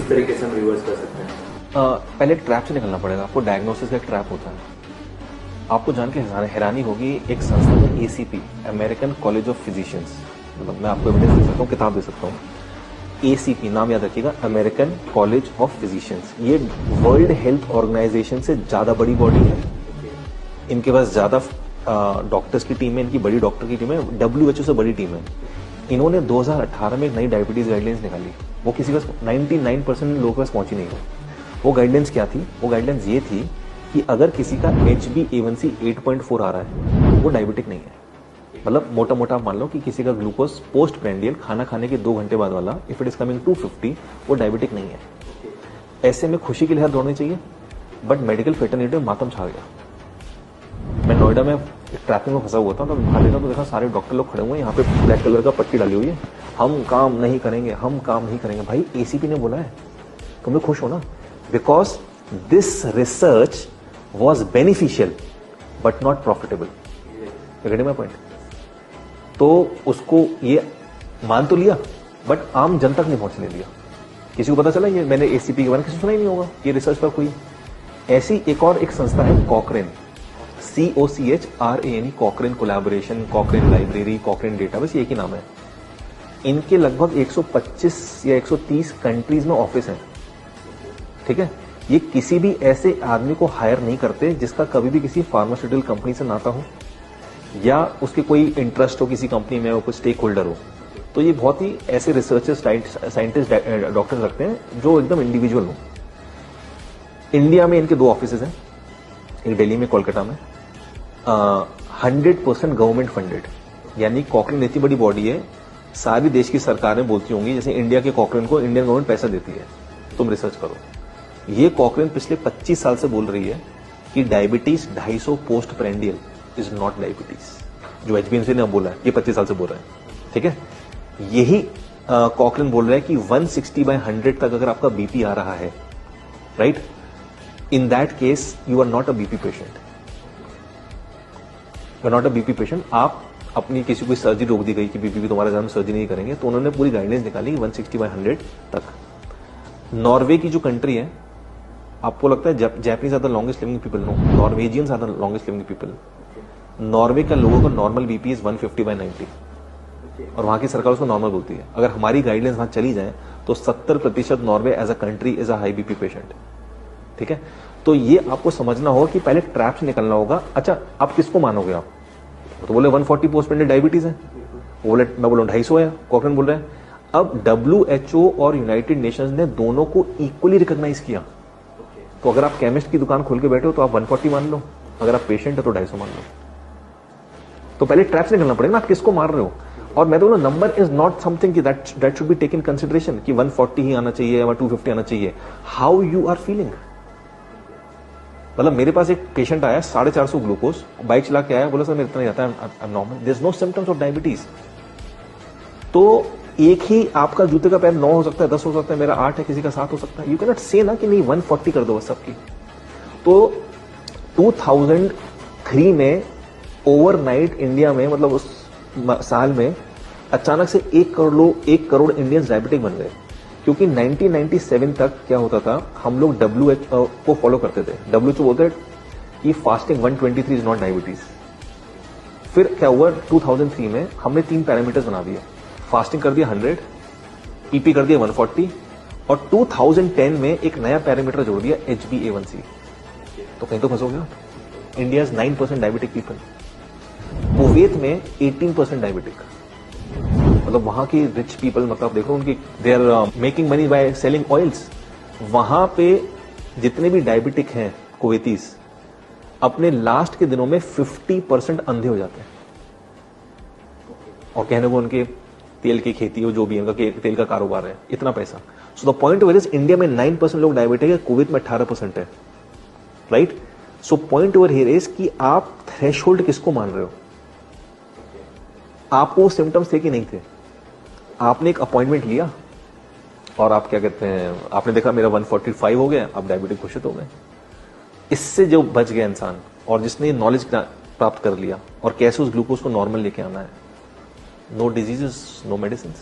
किस तरीके से हम रिवर्स कर सकते हैं? पहले एक ट्रैप से निकलना पड़ेगा। आपको डायग्नोसिस का एक ट्रैप होता है। आपको जान के हैरानी होगी, एक संस्था है ACP, American college of physicians, मतलब मैं आपको एविडेंस दे सकता हूँ, किताब दे सकता हूँ। ACP नाम याद रखिएगा, अमेरिकन कॉलेज ऑफ फिजिशियंस। ये वर्ल्ड हेल्थ ऑर्गेनाइजेशन से ज्यादा बड़ी बॉडी है। इनके पास ज्यादा डॉक्टर्स की टीम है, इनकी बड़ी डॉक्टर की टीम है, WHO से बड़ी टीम है। इन्होंने 2018 में एक नई डायबिटीज गाइडलाइंस निकाली। वो किसी पास 99% लोगों के पास पहुंची नहीं है। वो गाइडलाइंस क्या थी? वो गाइडलाइंस ये थी कि अगर किसी का HbA1c 8.4 आ रहा है, वो डायबिटिक नहीं है। मतलब मोटा मोटा मान लो कि किसी का ग्लूकोज पोस्ट प्रेंडियल खाना खाने के 2 घंटे बाद वाला, इफ इट इज कमिंग 250, वो डायबिटिक नहीं है। ऐसे में खुशी के लिए दौड़नी चाहिए, बट मेडिकल फेटर्निटी में मातम छा गया। मैं नोएडा में ट्रैफिक में फंसा हुआ था, तो बाहर देखा तो देखा सारे डॉक्टर लोग खड़े हुए हैं, यहाँ पे ब्लैक कलर का पट्टी डाली हुई है, हम काम नहीं करेंगे, हम काम नहीं करेंगे। भाई ACP ने बोला है, तुम लोग खुश हो ना, because this research was beneficial but not profitable. Getting my point? तो उसको ये मान तो लिया, बट आम जन तक नहीं पहुंचने दिया। किसी को पता चला ये मैंने ACP के बारे में किसी सुना ही नहीं होगा, ये रिसर्च पर हुई। ऐसी एक संस्था है कॉकरेन, COCHRANE, कॉकरेन कोलैबोरेशन, कॉकरेन लाइब्रेरी, कॉकरेन डेटाबेस, ये एक ही नाम है। इनके लगभग 125 या 130 कंट्रीज में ऑफिस है। ठीक है, ये किसी भी ऐसे आदमी को हायर नहीं करते जिसका कभी भी किसी फार्मास्यूटिकल कंपनी से नाता हो, या उसके कोई इंटरेस्ट हो किसी कंपनी में, वो कोई स्टेक होल्डर हो। तो ये बहुत ही ऐसे रिसर्चर्स, साइंटिस्ट, डॉक्टर रखते हैं जो एकदम इंडिविजुअल हो। इंडिया में इनके 2 ऑफिसेज हैं, एक दिल्ली में, कोलकाता में। 100% गवर्नमेंट फंडेड, यानी कॉकरेन इतनी बड़ी बॉडी है, सारी देश की सरकारें बोलती होंगी जैसे इंडिया के कॉकरेन को इंडियन गवर्नमेंट पैसा देती है, तुम रिसर्च करो। ये कॉकरेन पिछले 25 साल से बोल रही है कि diabetes 250 post prandial is not diabetes. जो HbA1c ने बोला है, ये 25 साल से बोल रहे हैं। ठीक है, यही कॉकरेन बोल रहा है कि 160/100 तक अगर आपका BP आ रहा है, right, in that case you are not a BP patient. You are not a BP patient. आप अपनी किसी को सर्जरी रोक दी गई कि BP की तुम्हारे ज्यादा सर्जरी नहीं करेंगे, तो उन्होंने पूरी गाइडलाइंस निकाली 160/100 तक। नॉर्वे की जो कंट्री है, आपको लगता है Japanese are the longest living people? No, Norwegians are the longest living people. Norway का लोगों का नॉर्मल BP इज 150/90, और वहां की सरकार उसको नॉर्मल बोलती है। अगर हमारी गाइडलाइंस वहां चली जाए तो 70% Norway as a country is a high BP patient. ठीक है, तो ये आपको समझना होगा कि पहले ट्रैप से निकलना होगा। अच्छा, आप किसको मानोगे? आप तो बोले 140 पोस्ट प्रेंडियल डायबिटीज है, बोले मैं बोलूं 250 है, कॉकरेन बोल रहे हैं। अब WHO और यूनाइटेड नेशंस ने दोनों को इक्वली रिकॉग्नाइज किया। तो अगर आप केमिस्ट की दुकान खोल के बैठे हो तो आप 140 मान लो, अगर आप पेशेंट है तो 250 मान लो। तो पहले ट्रैप से निकलना पड़ेगा ना, आप किसको मार रहे हो। और मैं तो बोलूं, number is not something that should be taken consideration कि 140 ही आना चाहिए या 250 आना चाहिए। How you are feeling. मतलब मेरे पास एक पेशेंट आया 450 ग्लूकोज, बाइक चला के आया, बोला सर मेरे इतना ही आता है, normal, there is no symptoms of diabetes. तो एक ही आपका जूते का पैर 9 हो सकता है, 10 हो सकता है, मेरा 8 है, किसी का 7 हो सकता है। यू कैन नॉट से ना कि नहीं 140 कर दो बस सबकी। तो 2003 में ओवरनाइट इंडिया में, मतलब उस साल में अचानक से 1 करोड़ इंडियंस डायबिटिक बन गए। क्योंकि 1997 तक क्या होता था, हम लोग WHO को फॉलो करते थे। WHO बोलते कि फास्टिंग 123 इज नॉट डायबिटीज। फिर क्या हुआ, 2003 में हमने 3 पैरामीटर्स बना दिए। फास्टिंग कर दिया 100, EP कर दिया 140, और 2010 में एक नया पैरामीटर जोड़ दिया HbA1c। तो कहीं तो फंसोगे आप। इंडिया 9% डायबिटिक पीपल, कुवैत में 18% डायबिटिक। मतलब वहां की रिच पीपल, मतलब देखो उनकी, they are making money by selling oils. वहां पे जितने भी डायबिटिक हैं कुवैतीज, अपने लास्ट के दिनों में 50% अंधे हो जाते हैं। और कहने को उनके तेल की खेती हो, जो भी उनका तेल का कारोबार है, इतना पैसा। So the point where is, India में 9% लोग डायबिटिक है, कुवैत में 18% है, right. So point over here is कि आप थ्रेशोल्ड किसको मान रहे हो। आपको सिम्टम्स थे कि नहीं थे, आपने एक अपॉइंटमेंट लिया और आप क्या कहते हैं, आपने देखा मेरा 145 हो गया, आप डायबिटिक घोषित हो गए। इससे जो बच गया इंसान, और जिसने नॉलेज प्राप्त कर लिया और कैसे उस ग्लूकोज को नॉर्मल लेके आना है, नो डिजीजेस, नो मेडिसिन।